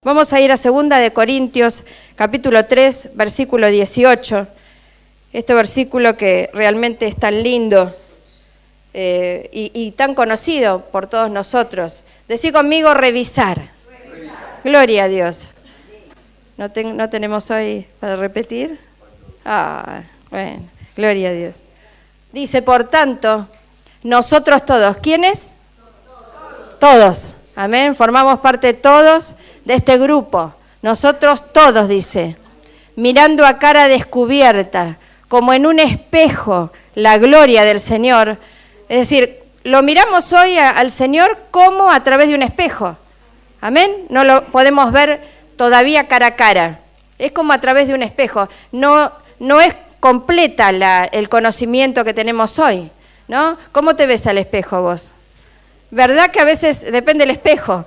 Vamos a ir a 2 de Corintios, capítulo 3, versículo 18. Este versículo que realmente es tan lindo y tan conocido por todos nosotros. Decí conmigo, revisar. Gloria a Dios. ¿No tenemos hoy para repetir? Bueno, gloria a Dios. Dice, por tanto, nosotros todos. ¿Quiénes? Todos. Amén. Formamos parte todos de este grupo. Nosotros todos, dice, mirando a cara descubierta, como en un espejo, la gloria del Señor. Es decir, lo miramos hoy al Señor como a través de un espejo. Amén. No lo podemos ver todavía cara a cara. Es como a través de un espejo. No es completa el conocimiento que tenemos hoy, ¿no? ¿Cómo te ves al espejo vos? ¿Verdad que a veces depende del espejo?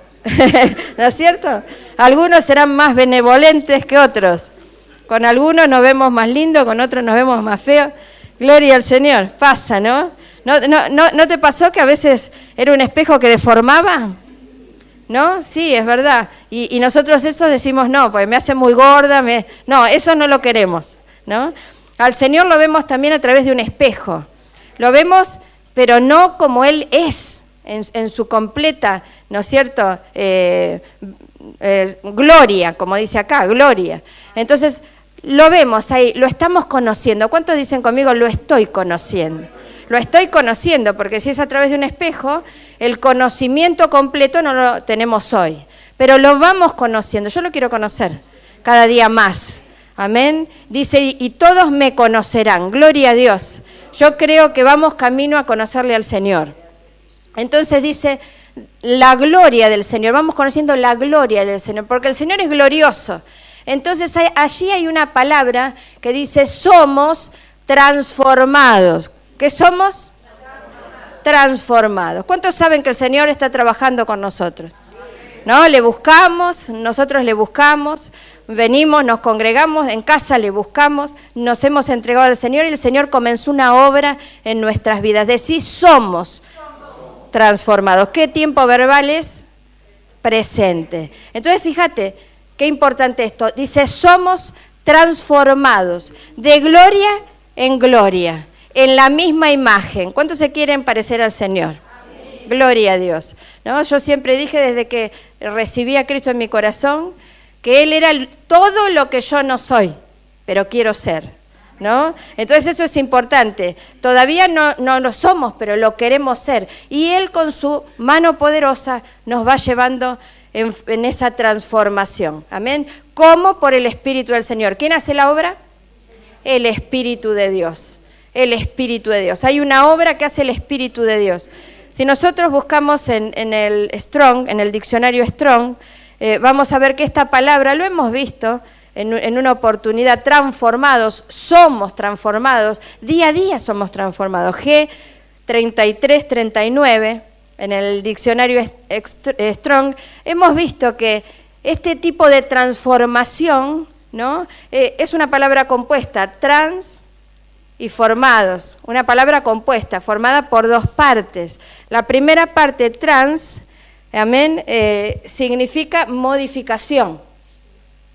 ¿No es cierto? Algunos serán más benevolentes que otros. Con algunos nos vemos más lindos, con otros nos vemos más feos. Gloria al Señor. Pasa, ¿no? ¿No te pasó que a veces era un espejo que deformaba? ¿No? Sí, es verdad. Y nosotros eso decimos, no, pues me hace muy gorda. No, eso no lo queremos, ¿no? Al Señor lo vemos también a través de un espejo. Lo vemos, pero no como Él es, en su completa, ¿no es cierto? Gloria, como dice acá, gloria. Entonces, lo vemos ahí, lo estamos conociendo. ¿Cuántos dicen conmigo, lo estoy conociendo? Lo estoy conociendo, porque si es a través de un espejo, el conocimiento completo no lo tenemos hoy. Pero lo vamos conociendo. Yo lo quiero conocer cada día más. Amén. Dice, y todos me conocerán. Gloria a Dios. Yo creo que vamos camino a conocerle al Señor. Entonces dice, la gloria del Señor. Vamos conociendo la gloria del Señor, porque el Señor es glorioso. Entonces allí hay una palabra que dice, somos transformados. ¿Qué somos? Transformados. ¿Cuántos saben que el Señor está trabajando con nosotros? ¿No? Le buscamos, nosotros le buscamos, venimos, nos congregamos, en casa le buscamos, nos hemos entregado al Señor y el Señor comenzó una obra en nuestras vidas. Decí, somos transformados. ¿Qué tiempo verbal es? Presente. Entonces, fíjate, qué importante esto. Dice, somos transformados de gloria en gloria, en la misma imagen. ¿Cuántos se quieren parecer al Señor? Amén. Gloria a Dios. ¿No? Yo siempre dije desde que recibí a Cristo en mi corazón que Él era todo lo que yo no soy, pero quiero ser, ¿no? Entonces eso es importante. Todavía no lo somos, pero lo queremos ser. Y Él con su mano poderosa nos va llevando en esa transformación. Amén. ¿Cómo? Por el Espíritu del Señor. ¿Quién hace la obra? El Espíritu de Dios. El Espíritu de Dios. Hay una obra que hace el Espíritu de Dios. Si nosotros buscamos en el Strong, en el diccionario Strong, vamos a ver que esta palabra, lo hemos visto en una oportunidad, transformados, somos transformados, día a día somos transformados. G3339, en el diccionario Strong, hemos visto que este tipo de transformación, ¿no? Es una palabra compuesta, trans y formados, una palabra compuesta, formada por dos partes. La primera parte, trans, amén, significa modificación,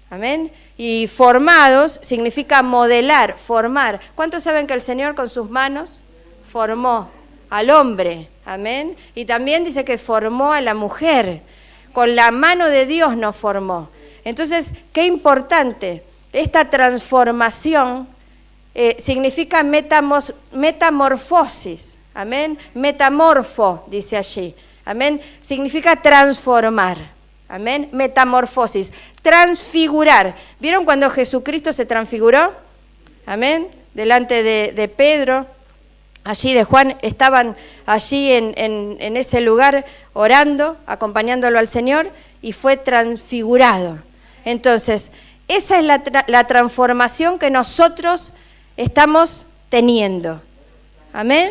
amén, y formados significa modelar, formar. ¿Cuántos saben que el Señor con sus manos formó al hombre? Amén. Y también dice que formó a la mujer. Con la mano de Dios nos formó. Entonces, qué importante, esta transformación significa metamorfosis, amén, metamorfo, dice allí, amén, significa transformar, amén, metamorfosis, transfigurar. ¿Vieron cuando Jesucristo se transfiguró? Amén, delante de Pedro, allí de Juan, estaban allí en ese lugar orando, acompañándolo al Señor, y fue transfigurado. Entonces, esa es la transformación que nosotros estamos teniendo. Amén.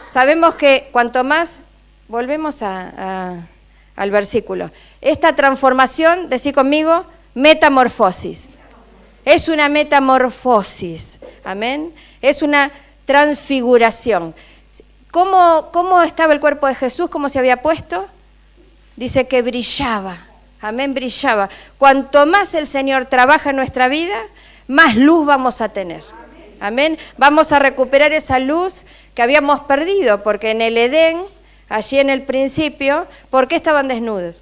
Sabemos que cuanto más, volvemos al versículo, esta transformación, decí conmigo, metamorfosis. Es una metamorfosis. Amén. Es una transfiguración. ¿Cómo estaba el cuerpo de Jesús? ¿Cómo se había puesto? Dice que brillaba. Amén, brillaba. Cuanto más el Señor trabaja en nuestra vida, más luz vamos a tener. Amén. Vamos a recuperar esa luz que habíamos perdido, porque en el Edén, allí en el principio, ¿por qué estaban desnudos?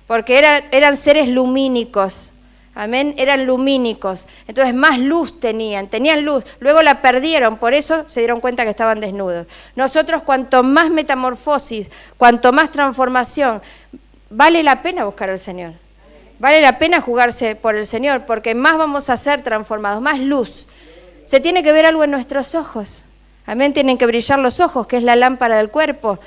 Porque eran seres lumínicos. Amén, eran lumínicos. Entonces más luz tenían luz. Luego la perdieron, por eso se dieron cuenta que estaban desnudos. Nosotros, cuanto más metamorfosis, cuanto más transformación, vale la pena buscar al Señor. Vale la pena jugarse por el Señor, porque más vamos a ser transformados, más luz. Se tiene que ver algo en nuestros ojos. Amén, tienen que brillar los ojos, que es la lámpara del cuerpo.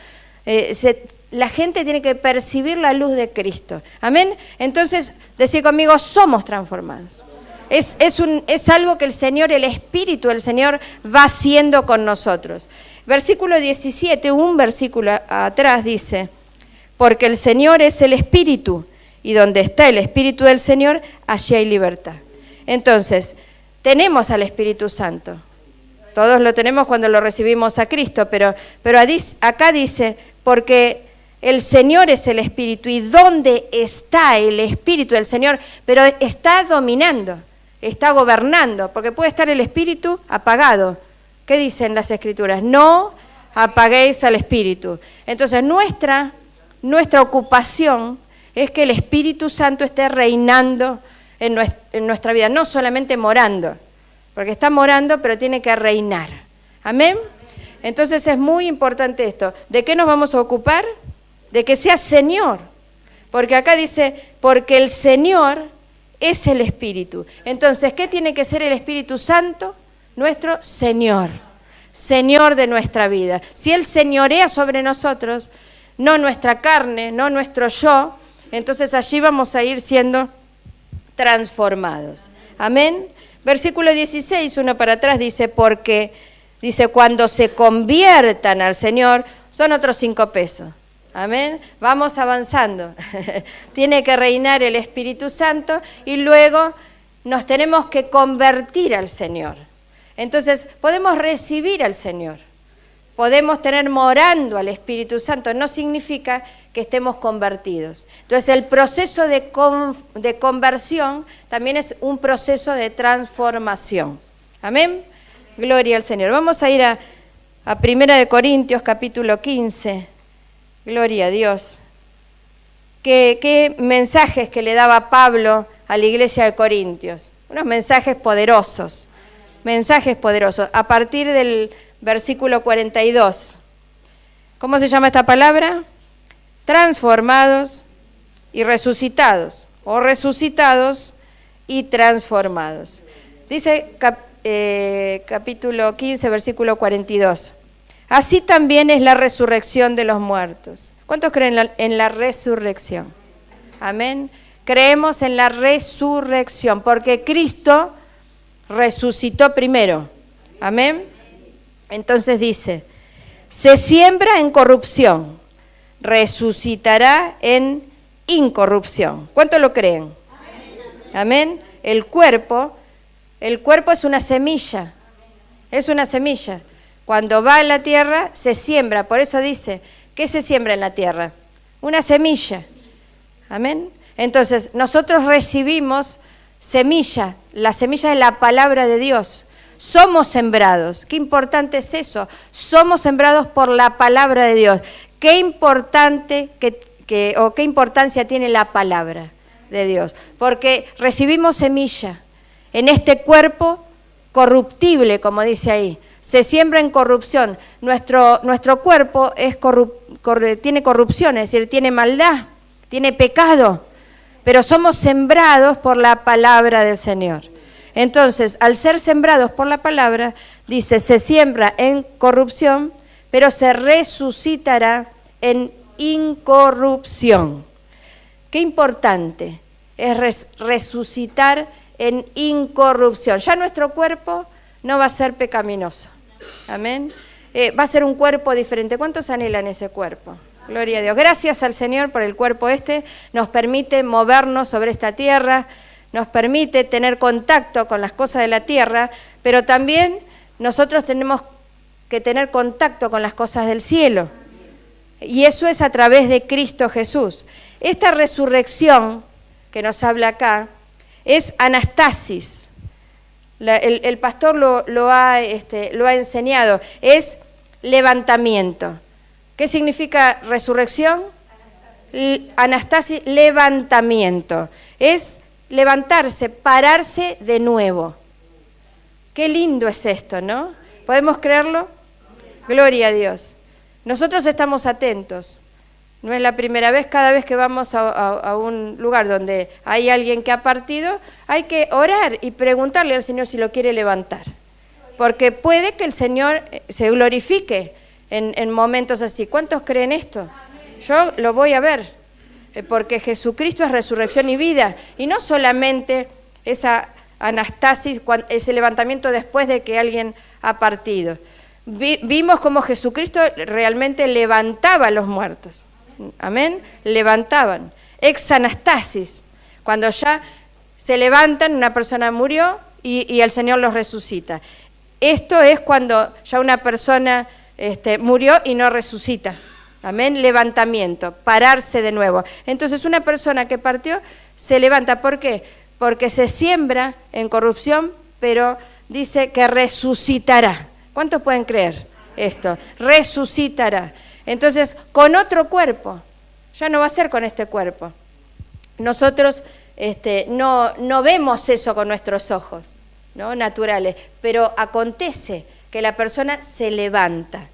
La gente tiene que percibir la luz de Cristo. Amén. Entonces, decir conmigo, somos transformados. Es algo que el Señor, el Espíritu del Señor va haciendo con nosotros. Versículo 17, un versículo atrás dice, porque el Señor es el Espíritu, y donde está el Espíritu del Señor, allí hay libertad. Entonces, tenemos al Espíritu Santo. Todos lo tenemos cuando lo recibimos a Cristo, pero acá dice, porque el Señor es el Espíritu, y ¿dónde está el Espíritu del Señor? Pero está dominando, está gobernando, porque puede estar el Espíritu apagado. ¿Qué dicen las Escrituras? No apaguéis al Espíritu. Entonces nuestra ocupación es que el Espíritu Santo esté reinando en nuestra vida, no solamente morando, porque está morando, pero tiene que reinar. ¿Amén? Entonces es muy importante esto. ¿De qué nos vamos a ocupar? De que sea Señor. Porque acá dice, porque el Señor es el Espíritu. Entonces, ¿qué tiene que ser el Espíritu Santo? Nuestro Señor. Señor de nuestra vida. Si Él señorea sobre nosotros, no nuestra carne, no nuestro yo, entonces allí vamos a ir siendo transformados. Amén. Versículo 16, uno para atrás, dice, cuando se conviertan al Señor, son otros 5 pesos. Amén. Vamos avanzando. Tiene que reinar el Espíritu Santo y luego nos tenemos que convertir al Señor. Entonces, podemos recibir al Señor. Podemos tener morando al Espíritu Santo. No significa que estemos convertidos. Entonces, el proceso de conversión también es un proceso de transformación. Amén. Gloria al Señor. Vamos a ir a 1 Corintios capítulo 15. Gloria a Dios. ¿Qué mensajes que le daba Pablo a la iglesia de Corintios? Unos mensajes poderosos. A partir del versículo 42. ¿Cómo se llama esta palabra? Transformados y resucitados. O resucitados y transformados. Dice capítulo 15, versículo 42. Así también es la resurrección de los muertos. ¿Cuántos creen en la resurrección? Amén. Creemos en la resurrección, porque Cristo resucitó primero. Amén. Entonces dice, se siembra en corrupción, resucitará en incorrupción. ¿Cuántos lo creen? Amén. El cuerpo es una semilla. Es una semilla. Cuando va a la tierra, se siembra. Por eso dice, ¿qué se siembra en la tierra? Una semilla. Amén. Entonces, nosotros recibimos semilla. La semilla es la palabra de Dios. Somos sembrados. Qué importante es eso. Somos sembrados por la palabra de Dios. Qué importante qué importancia tiene la palabra de Dios. Porque recibimos semilla en este cuerpo corruptible, como dice ahí. Se siembra en corrupción. Nuestro cuerpo tiene corrupción, es decir, tiene maldad, tiene pecado, pero somos sembrados por la palabra del Señor. Entonces, al ser sembrados por la palabra, dice, se siembra en corrupción, pero se resucitará en incorrupción. Qué importante es resucitar en incorrupción. Ya nuestro cuerpo no va a ser pecaminoso. Amén. Va a ser un cuerpo diferente. ¿Cuántos anhelan ese cuerpo? Gloria a Dios. Gracias al Señor por el cuerpo nos permite movernos sobre esta tierra, nos permite tener contacto con las cosas de la tierra, pero también nosotros tenemos que tener contacto con las cosas del cielo. Y eso es a través de Cristo Jesús. Esta resurrección que nos habla acá es anastasis. El pastor lo ha enseñado, es levantamiento. ¿Qué significa resurrección? Anastasis, levantamiento. Es levantarse, pararse de nuevo. Qué lindo es esto, ¿no? ¿Podemos creerlo? Gloria a Dios. Nosotros estamos atentos. No es la primera vez, cada vez que vamos a un lugar donde hay alguien que ha partido, hay que orar y preguntarle al Señor si lo quiere levantar. Porque puede que el Señor se glorifique en momentos así. ¿Cuántos creen esto? Yo lo voy a ver, porque Jesucristo es resurrección y vida. Y no solamente esa anastasis, ese levantamiento después de que alguien ha partido. Vimos cómo Jesucristo realmente levantaba a los muertos. Amén. Levantaban. Exanastasis. Cuando ya se levantan, una persona murió y el Señor los resucita. Esto es cuando ya una persona murió y no resucita. Amén. Levantamiento. Pararse de nuevo. Entonces una persona que partió se levanta. ¿Por qué? Porque se siembra en corrupción, pero dice que resucitará. ¿Cuántos pueden creer esto? Resucitará. Entonces, con otro cuerpo, ya no va a ser con este cuerpo. Nosotros no vemos eso con nuestros ojos, ¿no? Naturales, pero acontece que la persona se levanta.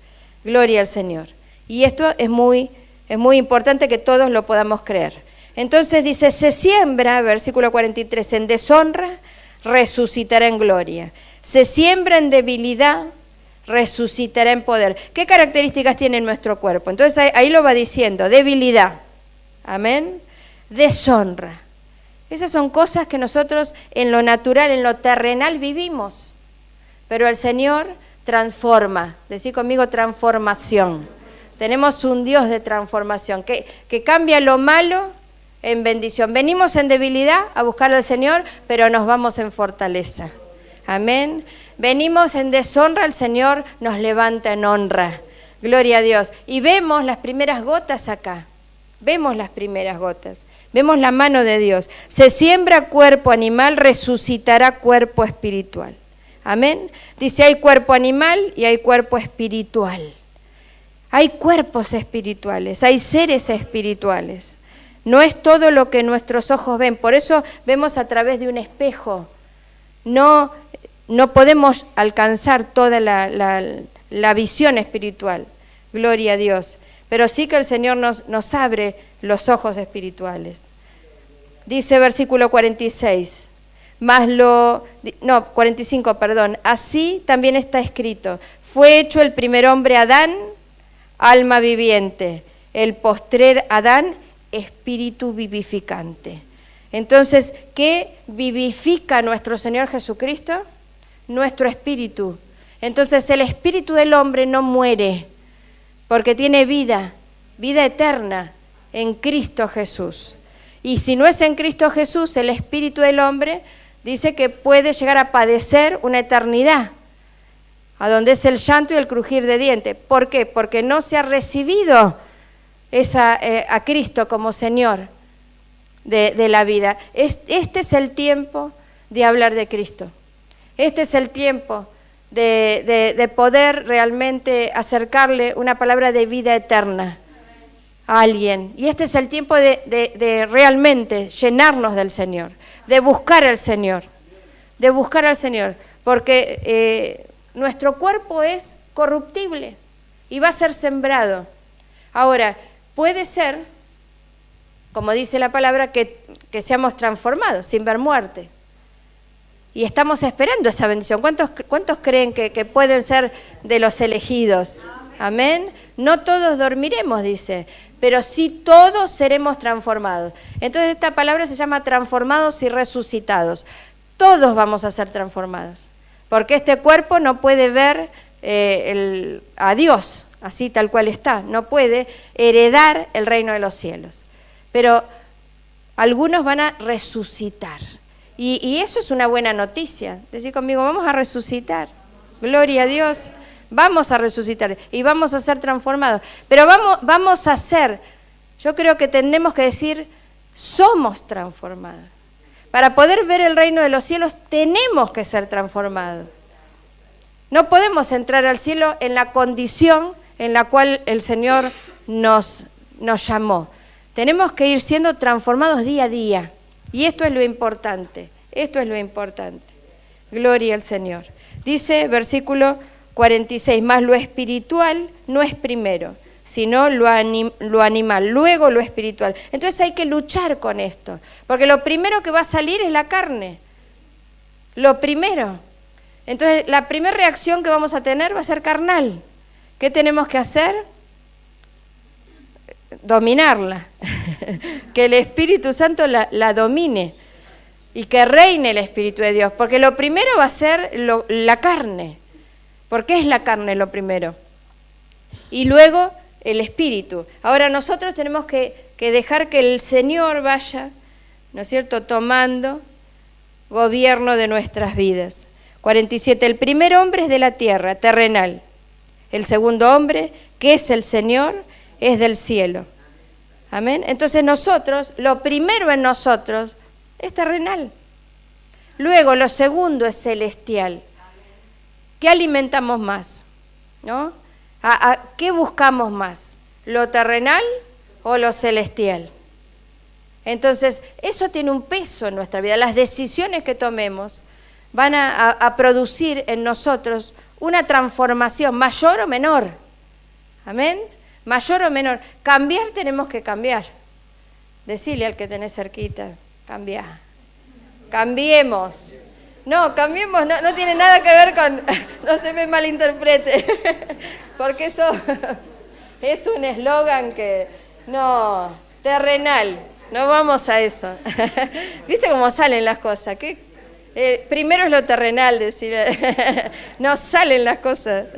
Gloria al Señor. Y esto es muy importante que todos lo podamos creer. Entonces dice, se siembra, versículo 43, en deshonra, resucitará en gloria. Se siembra en debilidad, resucitará en poder. ¿Qué características tiene nuestro cuerpo? Entonces ahí lo va diciendo, debilidad, amén, deshonra. Esas son cosas que nosotros en lo natural, en lo terrenal vivimos, pero el Señor transforma. Decí conmigo transformación. Tenemos un Dios de transformación que cambia lo malo en bendición. Venimos en debilidad a buscar al Señor, pero nos vamos en fortaleza. Amén. Venimos en deshonra, el Señor nos levanta en honra. Gloria a Dios. Y vemos las primeras gotas acá. Vemos las primeras gotas. Vemos la mano de Dios. Se siembra cuerpo animal, resucitará cuerpo espiritual. Amén. Dice, hay cuerpo animal y hay cuerpo espiritual. Hay cuerpos espirituales, hay seres espirituales. No es todo lo que nuestros ojos ven. Por eso vemos a través de un espejo. No podemos alcanzar toda la visión espiritual, gloria a Dios, pero sí que el Señor nos abre los ojos espirituales. Dice versículo 46, 45, perdón, así también está escrito, fue hecho el primer hombre Adán, alma viviente, el postrer Adán, espíritu vivificante. Entonces, ¿qué vivifica nuestro Señor Jesucristo? Nuestro espíritu. Entonces el espíritu del hombre no muere porque tiene vida eterna en Cristo Jesús. Y si no es en Cristo Jesús, el espíritu del hombre dice que puede llegar a padecer una eternidad, a donde es el llanto y el crujir de dientes. ¿Por qué? Porque no se ha recibido a Cristo como Señor de la vida. Este es el tiempo de hablar de Cristo. Este es el tiempo de poder realmente acercarle una palabra de vida eterna a alguien. Y este es el tiempo de realmente llenarnos del Señor, de buscar al Señor, porque nuestro cuerpo es corruptible y va a ser sembrado. Ahora, puede ser, como dice la palabra, que seamos transformados sin ver muerte. Y estamos esperando esa bendición. ¿Cuántos creen que pueden ser de los elegidos? Amén. No todos dormiremos, dice, pero sí todos seremos transformados. Entonces esta palabra se llama transformados y resucitados. Todos vamos a ser transformados, porque este cuerpo no puede ver a Dios así tal cual está, no puede heredar el reino de los cielos. Pero algunos van a resucitar. Y eso es una buena noticia. Decir conmigo, vamos a resucitar. Gloria a Dios. Vamos a resucitar y vamos a ser transformados. Pero vamos a ser Yo creo que tenemos que decir, somos transformados. Para poder ver el reino de los cielos tenemos que ser transformados. No podemos entrar al cielo en la condición en la cual el Señor nos llamó. Tenemos que ir siendo transformados día a día. Y esto es lo importante, esto es lo importante. Gloria al Señor. Dice versículo 46, más lo espiritual no es primero, sino lo animal, luego lo espiritual. Entonces hay que luchar con esto, porque lo primero que va a salir es la carne. Lo primero. Entonces la primera reacción que vamos a tener va a ser carnal. ¿Qué tenemos que hacer? Dominarla. Que el Espíritu Santo la domine y que reine el Espíritu de Dios, porque lo primero va a ser la carne. ¿Por qué es la carne lo primero? Y luego el Espíritu. Ahora nosotros tenemos que dejar que el Señor vaya, ¿no es cierto?, tomando gobierno de nuestras vidas. 47. El primer hombre es de la tierra, terrenal. El segundo hombre, que es el Señor, es del cielo. Amén. Entonces nosotros, lo primero en nosotros es terrenal. Luego lo segundo es celestial. ¿Qué alimentamos más? ¿No? ¿A qué buscamos más? ¿Lo terrenal o lo celestial? Entonces, eso tiene un peso en nuestra vida. Las decisiones que tomemos van a producir en nosotros una transformación mayor o menor. Amén. Mayor o menor. Cambiar tenemos que cambiar. Decile al que tenés cerquita, cambia. Cambiemos. No, cambiemos, no tiene nada que ver con, no se me malinterprete, porque eso es un eslogan que, no, terrenal, no vamos a eso. ¿Viste cómo salen las cosas? Primero es lo terrenal, decir, no salen las cosas.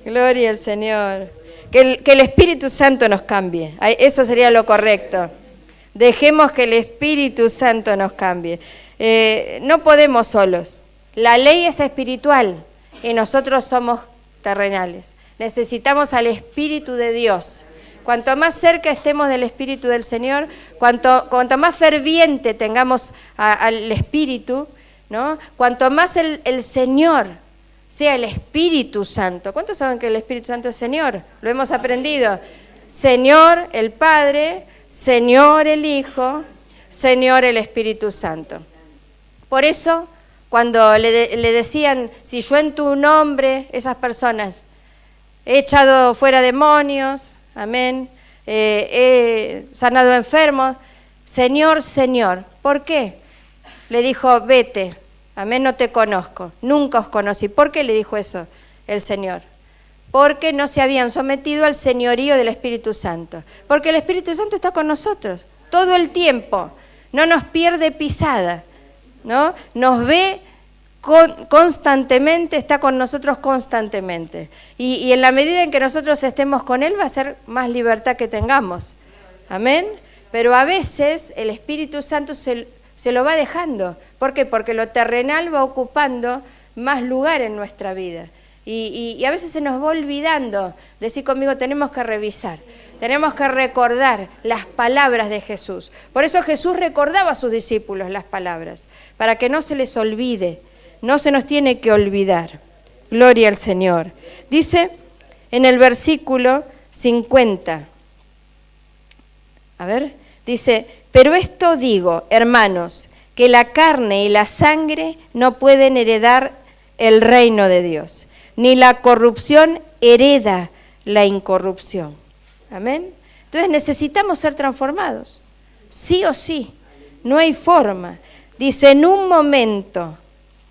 Gloria al Señor. Que el Espíritu Santo nos cambie, eso sería lo correcto. Dejemos que el Espíritu Santo nos cambie. No podemos solos. La ley es espiritual y nosotros somos terrenales. Necesitamos al Espíritu de Dios. Cuanto más cerca estemos del Espíritu del Señor, cuanto más ferviente tengamos al Espíritu, ¿no? Cuanto más el Señor sea el Espíritu Santo. ¿Cuántos saben que el Espíritu Santo es Señor? Lo hemos aprendido. Señor el Padre, Señor el Hijo, Señor el Espíritu Santo. Por eso, cuando le decían, si yo en tu nombre, esas personas, he echado fuera demonios, amén, he sanado enfermos, Señor, Señor. ¿Por qué? Le dijo, vete, amén, no te conozco, nunca os conocí. ¿Por qué le dijo eso el Señor? Porque no se habían sometido al señorío del Espíritu Santo. Porque el Espíritu Santo está con nosotros todo el tiempo, no nos pierde pisada, ¿no? Nos ve constantemente, está con nosotros constantemente. Y en la medida en que nosotros estemos con Él, va a ser más libertad que tengamos. Amén. Pero a veces el Espíritu Santo se lo va dejando. ¿Por qué? Porque lo terrenal va ocupando más lugar en nuestra vida. Y a veces se nos va olvidando. Decir conmigo, tenemos que revisar, tenemos que recordar las palabras de Jesús. Por eso Jesús recordaba a sus discípulos las palabras, para que no se les olvide, no se nos tiene que olvidar. Gloria al Señor. Dice en el versículo 50, dice, pero esto digo, hermanos, que la carne y la sangre no pueden heredar el reino de Dios, ni la corrupción hereda la incorrupción. Amén. Entonces necesitamos ser transformados, sí o sí, no hay forma. Dice, en un momento,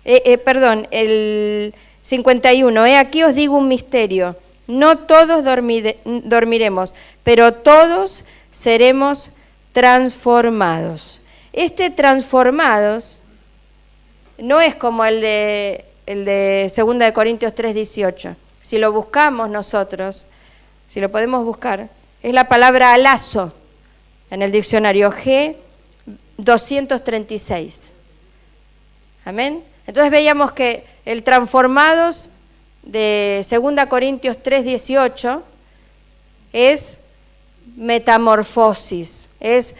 el 51, aquí os digo un misterio, no todos dormiremos, pero todos seremos transformados. Este transformados no es como el de 2 Corintios 3:18. Si lo buscamos nosotros, si lo podemos buscar, es la palabra alazo en el diccionario G236. Amén. Entonces veíamos que el transformados de 2 Corintios 3:18 es metamorfosis, es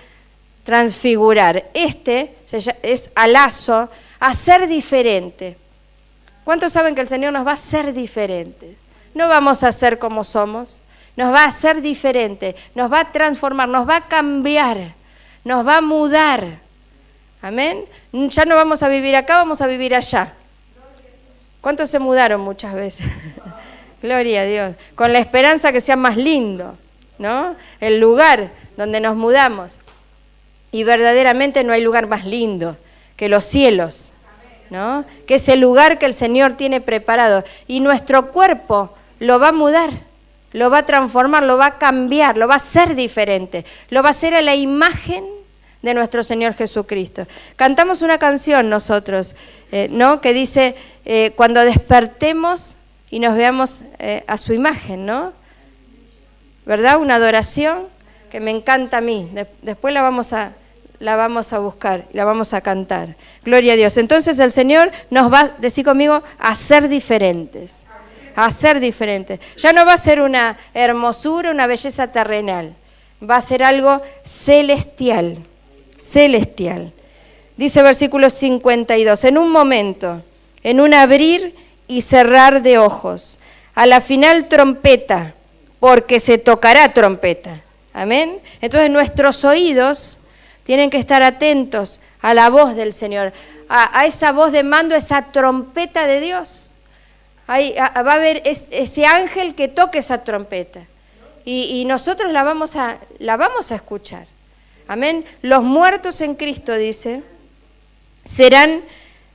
transfigurar. Es alazo, a ser diferente. ¿Cuántos saben que el Señor nos va a hacer diferentes? No vamos a ser como somos, nos va a hacer diferente, nos va a transformar, nos va a cambiar, nos va a mudar. Amén. Ya no vamos a vivir acá, vamos a vivir allá. ¿Cuántos se mudaron muchas veces? Gloria a Dios. Con la esperanza que sea más lindo, ¿no? El lugar donde nos mudamos. Y verdaderamente no hay lugar más lindo que los cielos, ¿no? Que es el lugar que el Señor tiene preparado. Y nuestro cuerpo lo va a mudar, lo va a transformar, lo va a cambiar, lo va a hacer diferente. Lo va a hacer a la imagen de nuestro Señor Jesucristo. Cantamos una canción nosotros, ¿no? Que dice, cuando despertemos y nos veamos a su imagen, ¿no? ¿Verdad? Una adoración que me encanta a mí. Después la vamos a buscar, la vamos a cantar. Gloria a Dios. Entonces el Señor nos va, decir conmigo, a ser diferentes. A ser diferentes. Ya no va a ser una hermosura, una belleza terrenal. Va a ser algo celestial. Celestial. Dice versículo 52, en un momento, en un abrir y cerrar de ojos, a la final trompeta, porque se tocará trompeta. Amén. Entonces nuestros oídos tienen que estar atentos a la voz del Señor, a esa voz de mando, esa trompeta de Dios. Va a haber ese ángel que toque esa trompeta y nosotros la vamos a escuchar. Amén. Los muertos en Cristo, dice, serán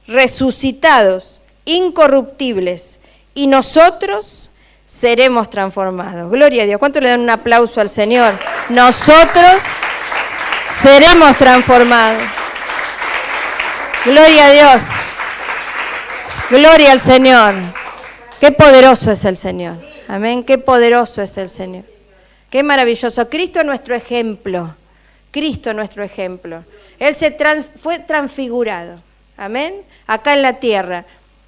resucitados, incorruptibles, y nosotros seremos transformados. Gloria a Dios. ¿Cuánto le dan un aplauso al Señor? Nosotros seremos transformados. Gloria a Dios. Gloria al Señor. Qué poderoso es el Señor. Amén. Qué poderoso es el Señor. Qué maravilloso. Cristo es nuestro ejemplo. Cristo es nuestro ejemplo. Él fue transfigurado. Amén. Acá en la tierra.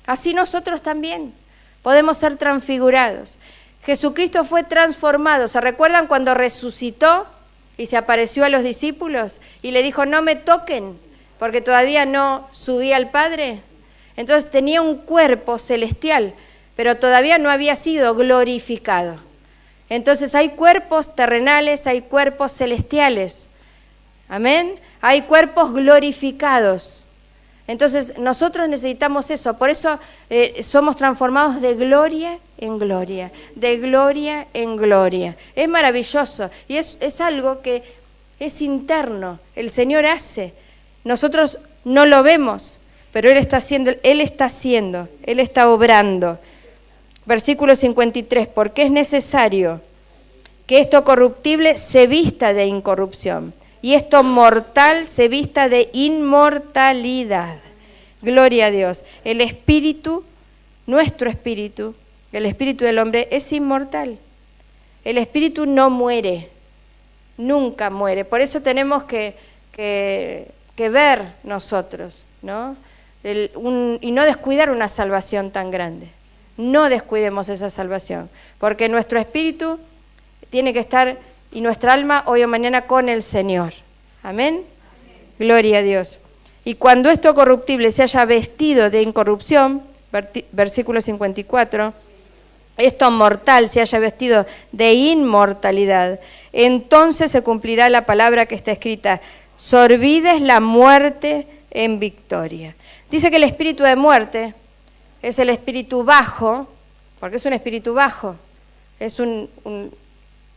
Así nosotros también podemos ser transfigurados. Jesucristo fue transformado. ¿Se recuerdan cuando resucitó y se apareció a los discípulos y le dijo, no me toquen, porque todavía no subí al Padre? Entonces tenía un cuerpo celestial, pero todavía no había sido glorificado. Entonces hay cuerpos terrenales, hay cuerpos celestiales. Amén. Hay cuerpos glorificados. Entonces nosotros necesitamos eso, por eso somos transformados de gloria en gloria, de gloria en gloria. Es maravilloso y es algo que es interno, el Señor hace. Nosotros no lo vemos, pero Él está haciendo, Él está obrando. Versículo 53, porque es necesario que esto corruptible se vista de incorrupción y esto mortal se vista de inmortalidad. Gloria a Dios. El espíritu, nuestro espíritu, el espíritu del hombre es inmortal. El espíritu no muere, nunca muere. Por eso tenemos que ver nosotros, ¿no? Y no descuidar una salvación tan grande. No descuidemos esa salvación, porque nuestro espíritu tiene que estar, y nuestra alma hoy o mañana con el Señor. Amén. Amén. Gloria a Dios. Y cuando esto corruptible se haya vestido de incorrupción, versículo 54, esto mortal se haya vestido de inmortalidad, entonces se cumplirá la palabra que está escrita, sorbida es la muerte en victoria. Dice que el espíritu de muerte es el espíritu bajo, porque es un espíritu bajo, es un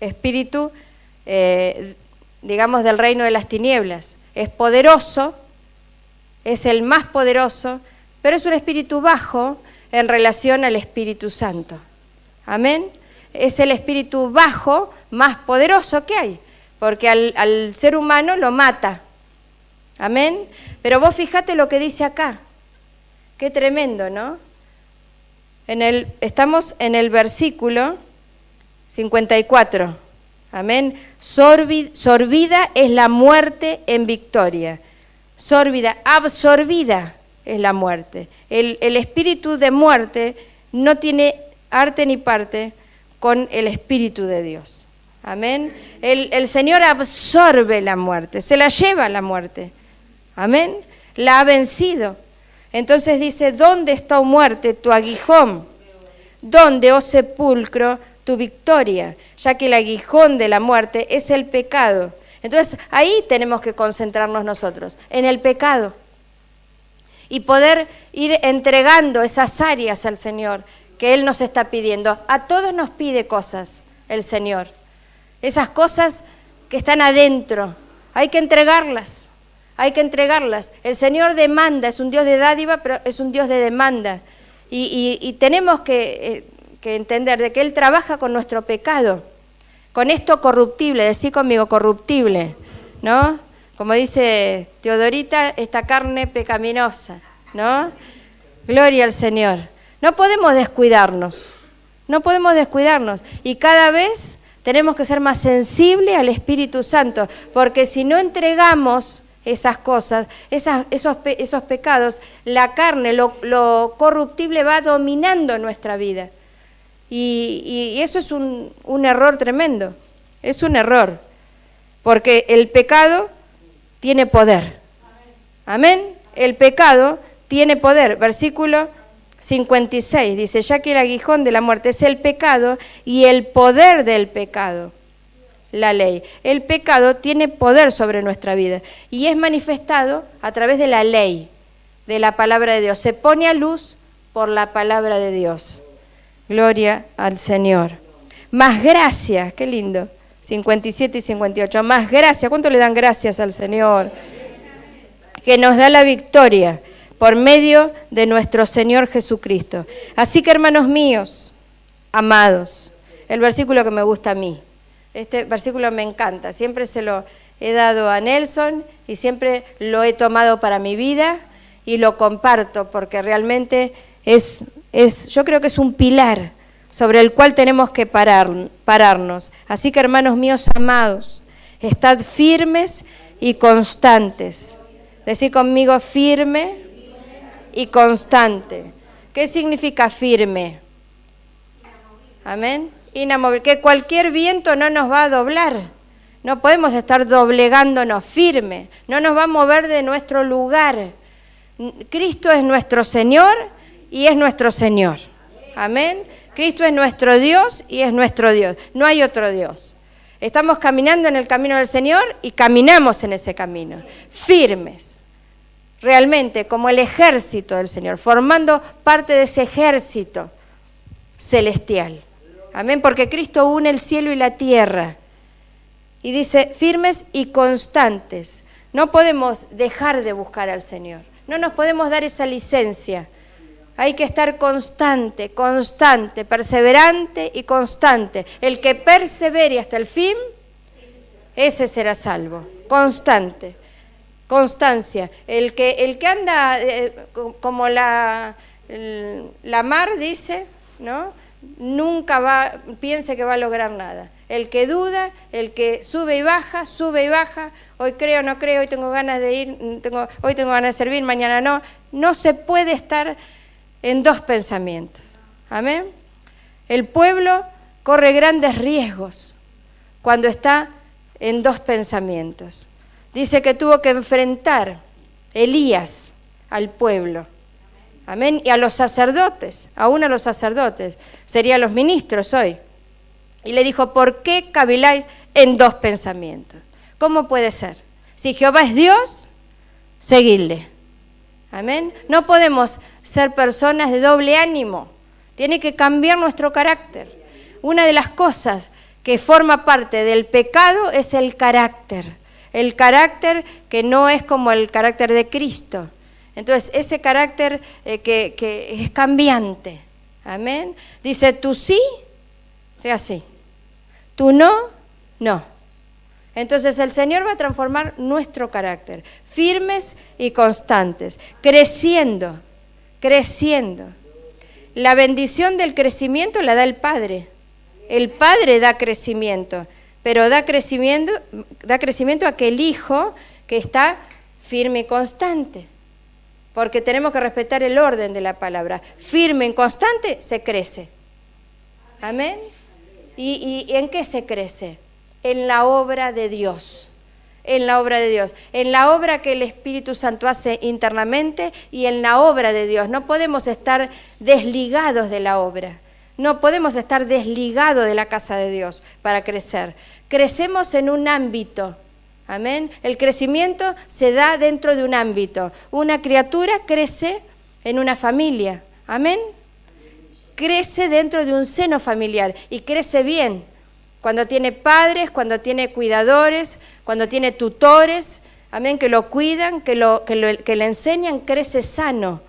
espíritu, digamos, del reino de las tinieblas. Es poderoso, es el más poderoso, pero es un espíritu bajo en relación al Espíritu Santo. Amén. Es el espíritu bajo más poderoso que hay, porque al ser humano lo mata. Amén. Pero vos fíjate lo que dice acá. Qué tremendo, ¿no? Estamos en el versículo 54. Amén. Sorbida es la muerte en victoria. Sorbida, absorbida es la muerte. El espíritu de muerte no tiene arte ni parte con el Espíritu de Dios. Amén. El Señor absorbe la muerte, se la lleva la muerte. Amén. La ha vencido. Entonces dice, ¿dónde está, oh muerte, tu aguijón? ¿Dónde, oh sepulcro, tu victoria? Ya que el aguijón de la muerte es el pecado. Entonces ahí tenemos que concentrarnos nosotros, en el pecado. Y poder ir entregando esas áreas al Señor que Él nos está pidiendo. A todos nos pide cosas el Señor. Esas cosas que están adentro, hay que entregarlas. Hay que entregarlas. El Señor demanda, es un Dios de dádiva, pero es un Dios de demanda. Y tenemos que entender de que Él trabaja con nuestro pecado, con esto corruptible, decí conmigo, corruptible, ¿no? Como dice Teodorita, esta carne pecaminosa, ¿no? Gloria al Señor. No podemos descuidarnos, no podemos descuidarnos. Y cada vez tenemos que ser más sensibles al Espíritu Santo, porque si no entregamos esas cosas, esos pecados, la carne, lo corruptible va dominando nuestra vida. Y eso es un error tremendo, es un error, porque el pecado tiene poder. Amén. El pecado tiene poder. Versículo 56 dice, ya que el aguijón de la muerte es el pecado y el poder del pecado, la ley. El pecado tiene poder sobre nuestra vida y es manifestado a través de la ley, de la palabra de Dios. Se pone a luz por la palabra de Dios. Gloria al Señor. Más gracias, qué lindo. 57 y 58. Más gracias. ¿Cuánto le dan gracias al Señor? Que nos da la victoria por medio de nuestro Señor Jesucristo. Así que, hermanos míos, amados, el versículo que me gusta a mí. Este versículo me encanta, siempre se lo he dado a Nelson y siempre lo he tomado para mi vida y lo comparto porque realmente yo creo que es un pilar sobre el cual tenemos que pararnos. Así que, hermanos míos amados, estad firmes y constantes. Decí conmigo, firme y constante. ¿Qué significa firme? Amén. Inamovible, que cualquier viento no nos va a doblar, no podemos estar doblegándonos, firme, no nos va a mover de nuestro lugar. Cristo es nuestro Señor y es nuestro Señor, amén. Cristo es nuestro Dios y es nuestro Dios, no hay otro Dios. Estamos caminando en el camino del Señor y caminamos en ese camino, firmes, realmente como el ejército del Señor, formando parte de ese ejército celestial. Amén, porque Cristo une el cielo y la tierra. Y dice, firmes y constantes. No podemos dejar de buscar al Señor. No nos podemos dar esa licencia. Hay que estar constante, perseverante y constante. El que persevere hasta el fin, ese será salvo. Constante, constancia. El que anda como la mar dice, ¿no? Nunca piense que va a lograr nada. El que duda, el que sube y baja, hoy creo, no creo, hoy tengo ganas de ir, hoy tengo ganas de servir, mañana no. No se puede estar en dos pensamientos. Amén. El pueblo corre grandes riesgos cuando está en dos pensamientos. Dice que tuvo que enfrentar Elías al pueblo. Amén. Y a los sacerdotes, aún a los sacerdotes, serían los ministros hoy. Y le dijo, ¿por qué caviláis en dos pensamientos? ¿Cómo puede ser? Si Jehová es Dios, seguidle. Amén. No podemos ser personas de doble ánimo. Tiene que cambiar nuestro carácter. Una de las cosas que forma parte del pecado es el carácter. El carácter que no es como el carácter de Cristo. Entonces, ese carácter que es cambiante. Amén. Dice, tú sí, sea sí. Tú no, no. Entonces, el Señor va a transformar nuestro carácter. Firmes y constantes. Creciendo. La bendición del crecimiento la da el Padre. El Padre da crecimiento. Pero da crecimiento a aquel Hijo que está firme y constante. Porque tenemos que respetar el orden de la palabra. Firme y constante se crece. Amén. ¿Y en qué se crece? en la obra de Dios. En la obra de Dios, en la obra que el Espíritu Santo hace internamente y en la obra de Dios. No podemos estar desligados de la obra, no podemos estar desligados de la casa de Dios para crecer. Crecemos en un ámbito, amén. El crecimiento se da dentro de un ámbito. Una criatura crece en una familia, amén. Crece dentro de un seno familiar y crece bien. Cuando tiene padres, cuando tiene cuidadores, cuando tiene tutores, amén, que lo cuidan, que le enseñan, crece sano.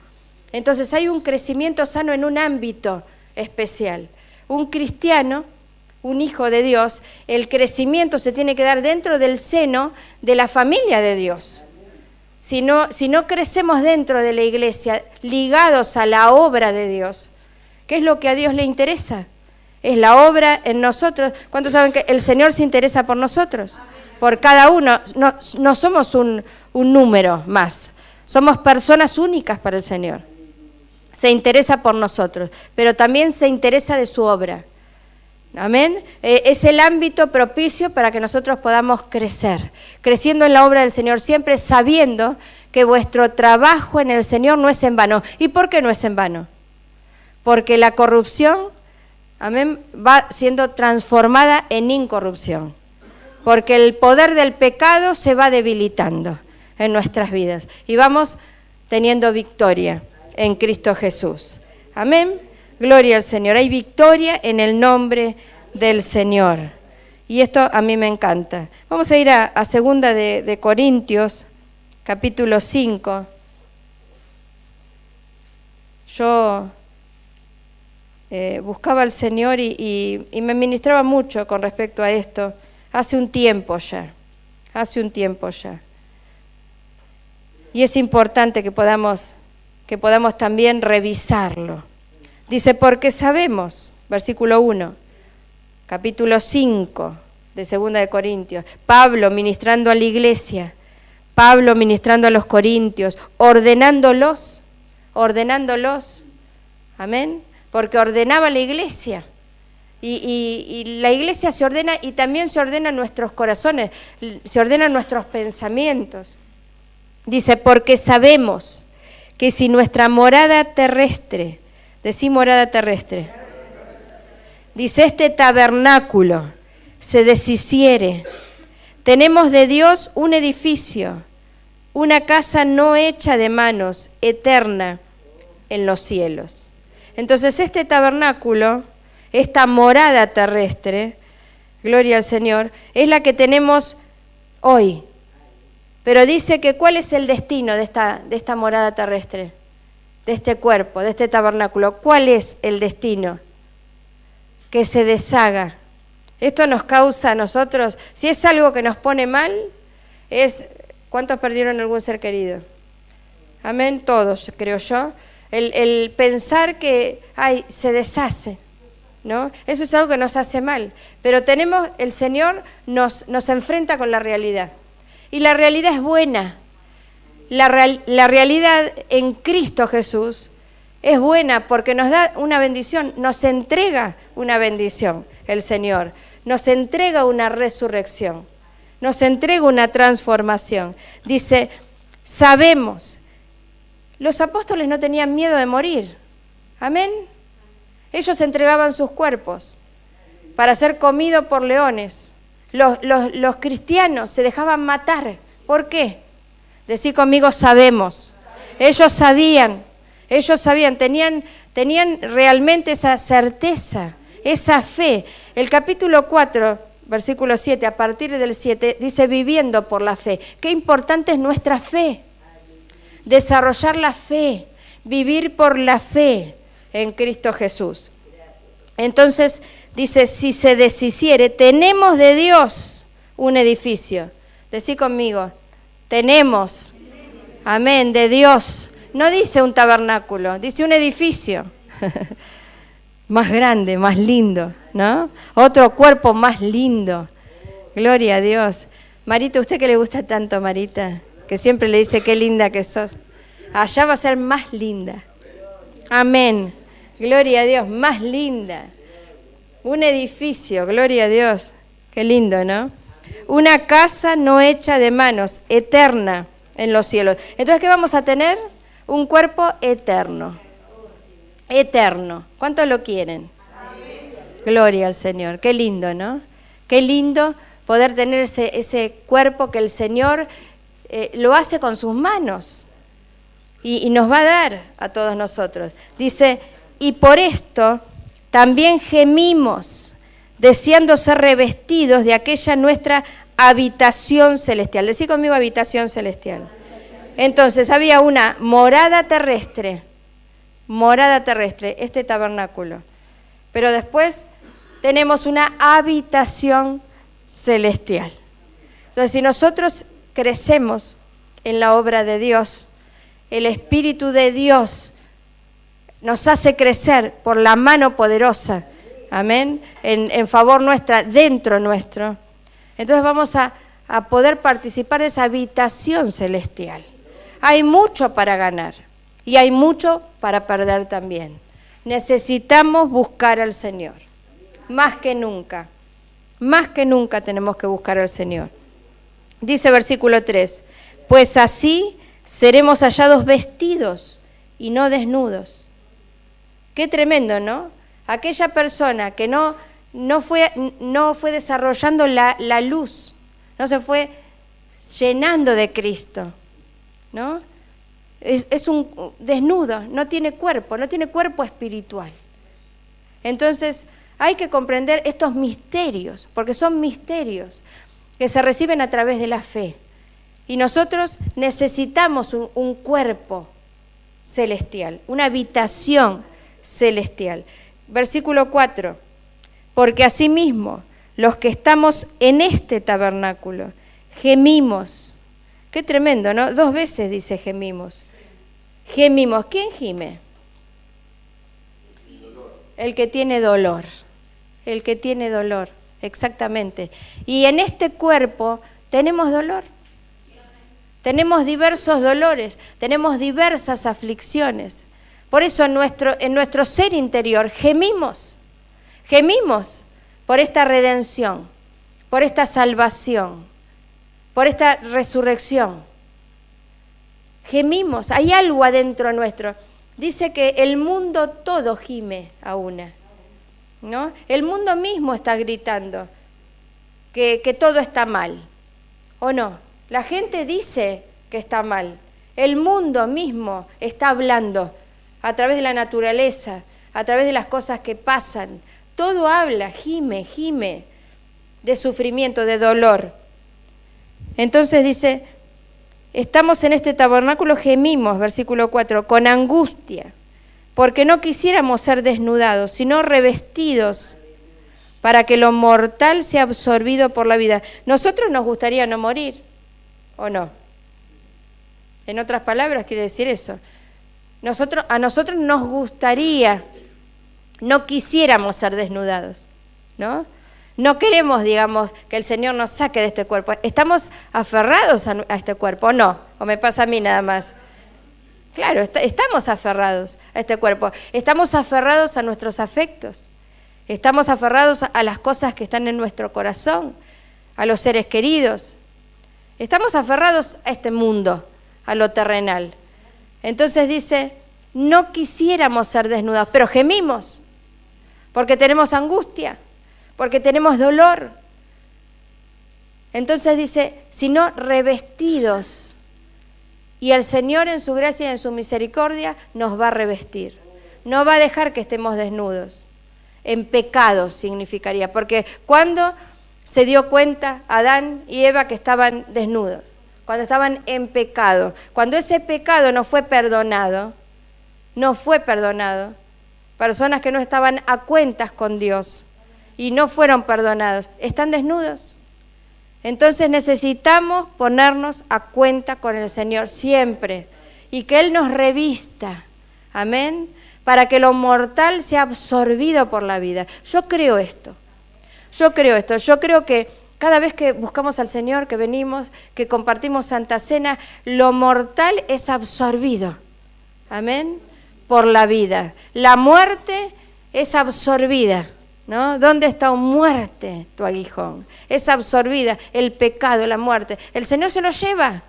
Entonces hay un crecimiento sano en un ámbito especial. Un cristiano, un hijo de Dios, el crecimiento se tiene que dar dentro del seno de la familia de Dios. Si no crecemos dentro de la iglesia, ligados a la obra de Dios, ¿qué es lo que a Dios le interesa? Es la obra en nosotros. ¿Cuántos saben que el Señor se interesa por nosotros? Por cada uno. No somos un número más. Somos personas únicas para el Señor. Se interesa por nosotros, pero también se interesa de su obra. Amén. Es el ámbito propicio para que nosotros podamos crecer. Creciendo en la obra del Señor, siempre sabiendo que vuestro trabajo en el Señor no es en vano. ¿Y por qué no es en vano? Porque la corrupción, amén, va siendo transformada en incorrupción, porque el poder del pecado se va debilitando en nuestras vidas y vamos teniendo victoria en Cristo Jesús. Amén, gloria al Señor. Hay victoria en el nombre del Señor y esto a mí me encanta. Vamos a ir a segunda de Corintios, capítulo 5. Yo buscaba al Señor y me ministraba mucho con respecto a esto hace un tiempo ya. Y es importante que podamos también revisarlo. Dice, porque sabemos, versículo 1, capítulo 5 de 2 de Corintios, Pablo ministrando a la iglesia, Pablo ministrando a los corintios, ordenándolos, amén, porque ordenaba la iglesia. Y la iglesia se ordena y también se ordenan nuestros corazones, se ordenan nuestros pensamientos. Dice, porque sabemos que si nuestra morada terrestre, decí morada terrestre, dice este tabernáculo se deshiciere, tenemos de Dios un edificio, una casa no hecha de manos, eterna en los cielos. Entonces este tabernáculo, esta morada terrestre, gloria al Señor, es la que tenemos hoy. Pero dice que ¿cuál es el destino de esta morada terrestre? De este cuerpo, de este tabernáculo. ¿Cuál es el destino? Que se deshaga. Esto nos causa a nosotros, si es algo que nos pone mal, es ¿cuántos perdieron algún ser querido? Amén, todos, creo yo. El pensar que se deshace, ¿no? Eso es algo que nos hace mal. Pero el Señor nos enfrenta con la realidad. Y la realidad es buena. La realidad en Cristo Jesús es buena porque nos da una bendición, nos entrega una bendición el Señor, nos entrega una resurrección, nos entrega una transformación. Dice, sabemos. Los apóstoles no tenían miedo de morir. Amén. Ellos entregaban sus cuerpos para ser comidos por leones. Los cristianos se dejaban matar. ¿Por qué? Decí conmigo, sabemos. Ellos sabían, tenían realmente esa certeza, esa fe. El capítulo 4, versículo 7, a partir del 7, dice viviendo por la fe. Qué importante es nuestra fe. Desarrollar la fe, vivir por la fe en Cristo Jesús. Entonces dice, si se deshiciere, tenemos de Dios un edificio. Decí conmigo, tenemos, amén, de Dios. No dice un tabernáculo, dice un edificio. Más grande, más lindo, ¿no? Otro cuerpo más lindo. Gloria a Dios. Marita, ¿usted qué le gusta tanto, Marita? Que siempre le dice qué linda que sos. Allá va a ser más linda. Amén. Gloria a Dios, más linda. Un edificio, gloria a Dios. Qué lindo, ¿no? Una casa no hecha de manos, eterna en los cielos. Entonces, ¿qué vamos a tener? Un cuerpo eterno. Eterno. ¿Cuántos lo quieren? Gloria al Señor. Qué lindo, ¿no? Qué lindo poder tener ese cuerpo que el Señor lo hace con sus manos y nos va a dar a todos nosotros. Dice, y por esto también gemimos, deseando ser revestidos de aquella nuestra habitación celestial. Decí conmigo habitación celestial. Entonces había una morada terrestre, este tabernáculo. Pero después tenemos una habitación celestial. Entonces, si nosotros crecemos en la obra de Dios, el Espíritu de Dios nos hace crecer por la mano poderosa, amén, en favor nuestra, dentro nuestro. Entonces vamos a poder participar de esa habitación celestial. Hay mucho para ganar y hay mucho para perder también. Necesitamos buscar al Señor, más que nunca tenemos que buscar al Señor. Dice versículo 3, pues así seremos hallados vestidos y no desnudos. Qué tremendo, ¿no? Aquella persona que no fue desarrollando la luz, no se fue llenando de Cristo, ¿no? Es un desnudo, no tiene cuerpo espiritual. Entonces hay que comprender estos misterios, porque son misterios que se reciben a través de la fe. Y nosotros necesitamos un cuerpo celestial, una habitación celestial. Versículo 4, porque asimismo los que estamos en este tabernáculo gemimos. Qué tremendo, ¿no? 2 veces dice gemimos. Gemimos. ¿Quién gime? El que tiene dolor. El que tiene dolor, exactamente. Y en este cuerpo tenemos dolor. Tenemos diversos dolores, tenemos diversas aflicciones. Por eso en nuestro ser interior gemimos por esta redención, por esta salvación, por esta resurrección. Gemimos, hay algo adentro nuestro. Dice que el mundo todo gime a una, ¿no? El mundo mismo está gritando que todo está mal, ¿o no? La gente dice que está mal. El mundo mismo está hablando a través de la naturaleza, a través de las cosas que pasan. Todo habla, gime de sufrimiento, de dolor. Entonces dice, estamos en este tabernáculo, gemimos, versículo 4, con angustia, porque no quisiéramos ser desnudados, sino revestidos, para que lo mortal sea absorbido por la vida. Nosotros nos gustaría no morir, ¿o no? En otras palabras quiere decir eso. A nosotros nos gustaría, no quisiéramos ser desnudados, ¿no? No queremos, digamos, que el Señor nos saque de este cuerpo. ¿Estamos aferrados a este cuerpo o no? ¿O me pasa a mí nada más? Claro, estamos aferrados a este cuerpo. Estamos aferrados a nuestros afectos. Estamos aferrados a las cosas que están en nuestro corazón, a los seres queridos. Estamos aferrados a este mundo, a lo terrenal. Entonces dice, no quisiéramos ser desnudados, pero gemimos, porque tenemos angustia, porque tenemos dolor. Entonces dice, sino revestidos. Y el Señor en su gracia y en su misericordia nos va a revestir. No va a dejar que estemos desnudos. En pecado significaría, porque cuando se dio cuenta Adán y Eva que estaban desnudos, cuando estaban en pecado, cuando ese pecado no fue perdonado, personas que no estaban a cuentas con Dios y no fueron perdonados, están desnudos. Entonces necesitamos ponernos a cuenta con el Señor siempre y que Él nos revista, amén, para que lo mortal sea absorbido por la vida. Yo creo esto, yo creo que cada vez que buscamos al Señor, que venimos, que compartimos Santa Cena, lo mortal es absorbido, amén, por la vida. La muerte es absorbida ¿no? ¿Dónde está, oh muerte, tu aguijón? Es absorbida el pecado, la muerte. El Señor se lo lleva.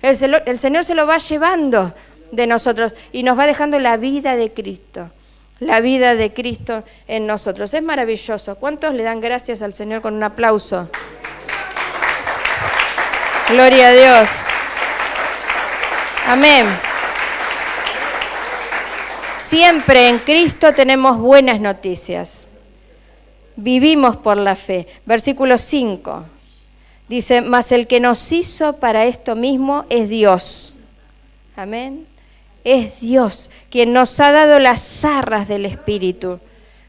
El Señor se lo va llevando de nosotros y nos va dejando la vida de Cristo. La vida de Cristo en nosotros. Es maravilloso. ¿Cuántos le dan gracias al Señor con un aplauso? Gloria a Dios. Amén. Siempre en Cristo tenemos buenas noticias. Vivimos por la fe. Versículo 5. Dice, mas el que nos hizo para esto mismo es Dios. Amén. Es Dios quien nos ha dado las arras del Espíritu.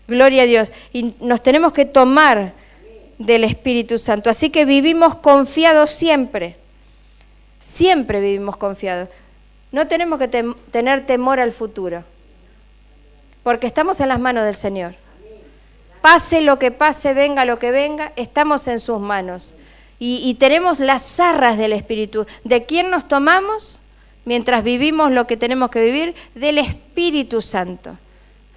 Gloria a Dios. Y nos tenemos que tomar del Espíritu Santo. Así que vivimos confiados siempre. Siempre vivimos confiados. No tenemos que tener temor al futuro. Porque estamos en las manos del Señor. Pase lo que pase, venga lo que venga, estamos en sus manos. Y tenemos las arras del Espíritu. ¿De quién nos tomamos? Mientras vivimos lo que tenemos que vivir, del Espíritu Santo.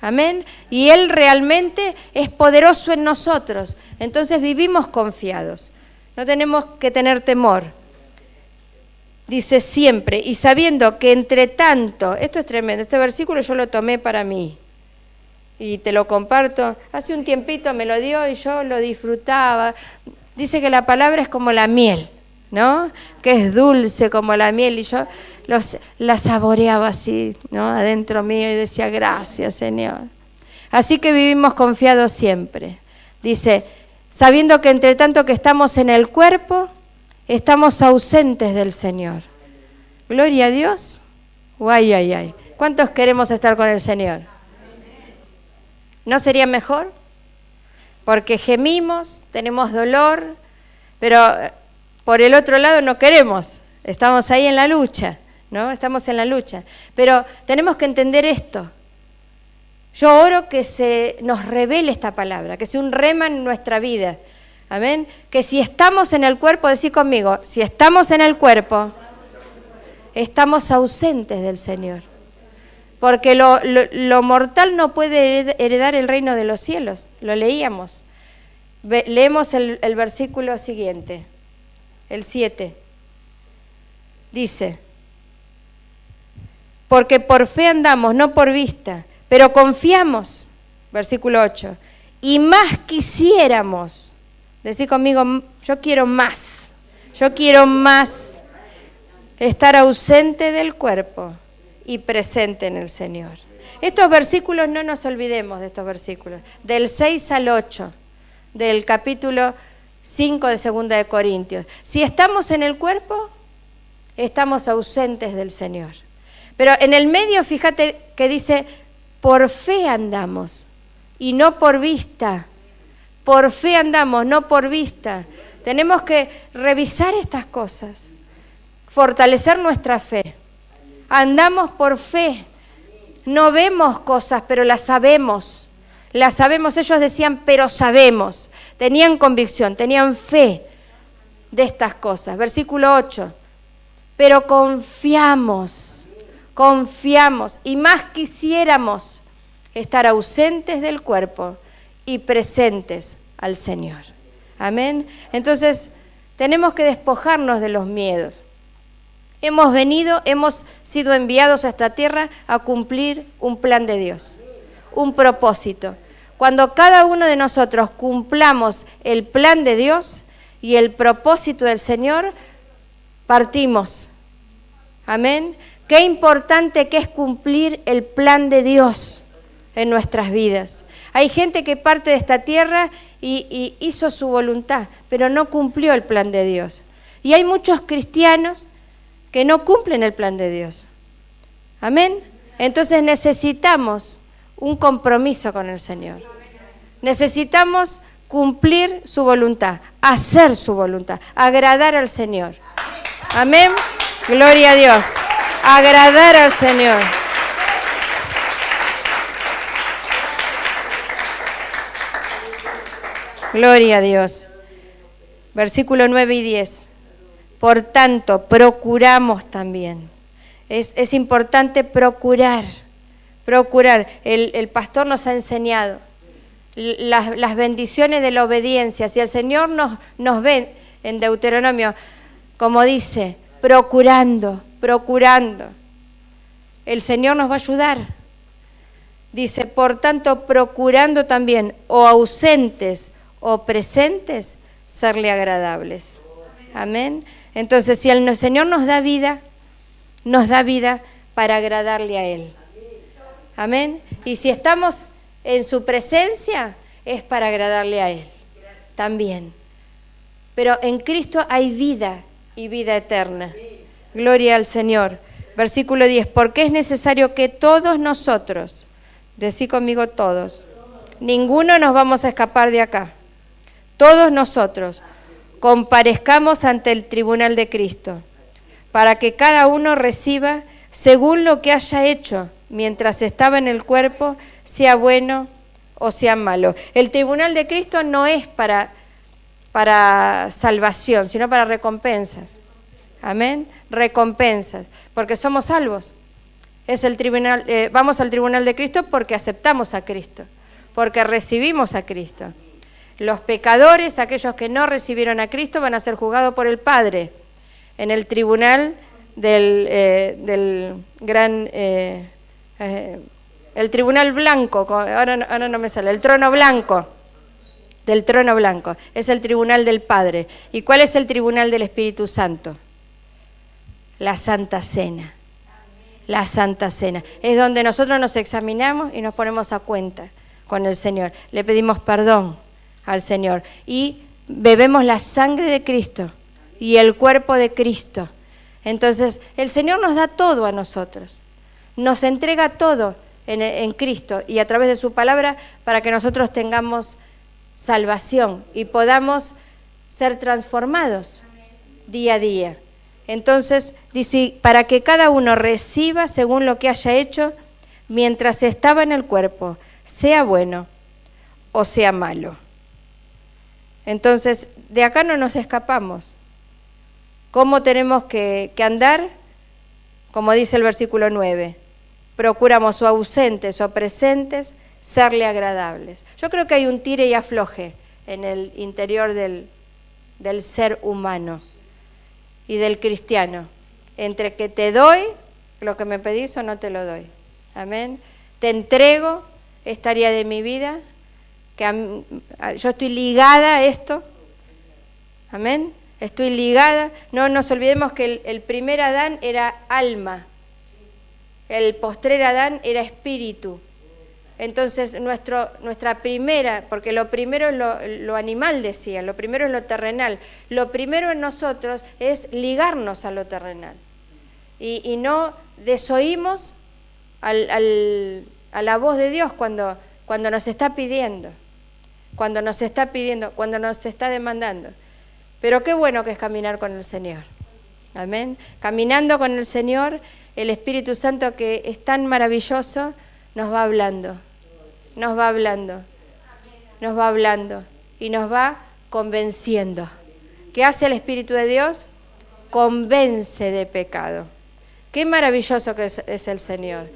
Amén. Y Él realmente es poderoso en nosotros. Entonces vivimos confiados. No tenemos que tener temor. Dice siempre, y sabiendo que entre tanto, esto es tremendo, este versículo yo lo tomé para mí. Y te lo comparto. Hace un tiempito me lo dio y yo lo disfrutaba. Dice que la palabra es como la miel, ¿no? Que es dulce como la miel. Y yo la saboreaba así, ¿no? Adentro mío y decía, gracias, Señor. Así que vivimos confiados siempre. Dice, sabiendo que entre tanto que estamos en el cuerpo, estamos ausentes del Señor. Gloria a Dios. Ay, ay, ay. ¿Cuántos queremos estar con el Señor? ¿No sería mejor? Porque gemimos, tenemos dolor, pero por el otro lado no queremos. Estamos ahí en la lucha, ¿no? Estamos en la lucha. Pero tenemos que entender esto. Yo oro que se nos revele esta palabra, que sea un rema en nuestra vida. Amén. Que si estamos en el cuerpo, decí conmigo, si estamos en el cuerpo, estamos ausentes del Señor. Porque lo mortal no puede heredar el reino de los cielos. Lo leíamos. Leemos el versículo siguiente, el 7. Dice, porque por fe andamos, no por vista, pero confiamos, versículo 8, y más quisiéramos, decí conmigo, yo quiero más estar ausente del cuerpo y presente en el Señor. Estos versículos, no nos olvidemos de estos versículos, del 6 al 8, del capítulo 5 de 2 de Corintios. Si estamos en el cuerpo, estamos ausentes del Señor. Pero en el medio, fíjate que dice, por fe andamos y no por vista. Por fe andamos, no por vista. Tenemos que revisar estas cosas, fortalecer nuestra fe. Andamos por fe, no vemos cosas, pero las sabemos. Las sabemos, ellos decían, pero sabemos. Tenían convicción, tenían fe de estas cosas. Versículo 8, pero confiamos, y más quisiéramos estar ausentes del cuerpo y presentes al Señor. Amén. Entonces, tenemos que despojarnos de los miedos. Hemos sido enviados a esta tierra a cumplir un plan de Dios, un propósito. Cuando cada uno de nosotros cumplamos el plan de Dios y el propósito del Señor, partimos. Amén. Qué importante que es cumplir el plan de Dios en nuestras vidas. Hay gente que parte de esta tierra y hizo su voluntad, pero no cumplió el plan de Dios. Y hay muchos cristianos que no cumplen el plan de Dios. Amén. Entonces necesitamos un compromiso con el Señor. Necesitamos cumplir su voluntad, hacer su voluntad, agradar al Señor. Amén. Gloria a Dios. Agradar al Señor. Gloria a Dios. Versículo 9 y 10. Por tanto, procuramos también. Es importante procurar. El pastor nos ha enseñado. las bendiciones de la obediencia. Si el Señor nos ve en Deuteronomio, como dice, procurando, el Señor nos va a ayudar. Dice, por tanto, procurando también, o ausentes o presentes, serle agradables. Amén. Entonces, si el Señor nos da vida para agradarle a Él. Amén. Y si estamos en su presencia, es para agradarle a Él también. Pero en Cristo hay vida y vida eterna. Gloria al Señor. Versículo 10. Porque es necesario que todos nosotros, decí conmigo todos, ninguno nos vamos a escapar de acá. Todos nosotros comparezcamos ante el tribunal de Cristo, para que cada uno reciba según lo que haya hecho mientras estaba en el cuerpo, sea bueno o sea malo. El tribunal de Cristo no es para salvación, sino para recompensas. Amén. Recompensas, porque somos salvos. Es el tribunal, vamos al tribunal de Cristo porque aceptamos a Cristo, porque recibimos a Cristo. Los pecadores, aquellos que no recibieron a Cristo, van a ser juzgados por el Padre en el tribunal del gran, el tribunal blanco, ahora no me sale, el trono blanco, del trono blanco, es el tribunal del Padre. ¿Y cuál es el tribunal del Espíritu Santo? La Santa Cena. La Santa Cena. Es donde nosotros nos examinamos y nos ponemos a cuenta con el Señor. Le pedimos perdón al Señor y bebemos la sangre de Cristo y el cuerpo de Cristo. Entonces, el Señor nos da todo a nosotros. Nos entrega todo en Cristo y a través de su palabra para que nosotros tengamos salvación y podamos ser transformados día a día. Entonces, dice, para que cada uno reciba según lo que haya hecho mientras estaba en el cuerpo, sea bueno o sea malo. Entonces, de acá no nos escapamos. ¿Cómo tenemos que andar? Como dice el versículo 9, procuramos o ausentes o presentes serle agradables. Yo creo que hay un tire y afloje en el interior del ser humano y del cristiano, entre que te doy lo que me pedís o no te lo doy. Amén. Te entrego esta área de mi vida, que yo estoy ligada a esto. Amén. Estoy ligada. No nos olvidemos que el primer Adán era alma, el postrer Adán era espíritu. Entonces nuestra primera, porque lo primero es lo animal, decía, lo primero es lo terrenal, lo primero en nosotros es ligarnos a lo terrenal y no desoímos a la voz de Dios cuando nos está pidiendo, cuando nos está demandando. Pero qué bueno que es caminar con el Señor. Amén. Caminando con el Señor, el Espíritu Santo, que es tan maravilloso, nos va hablando y nos va convenciendo. ¿Qué hace el Espíritu de Dios? Convence de pecado. Qué maravilloso que es el Señor.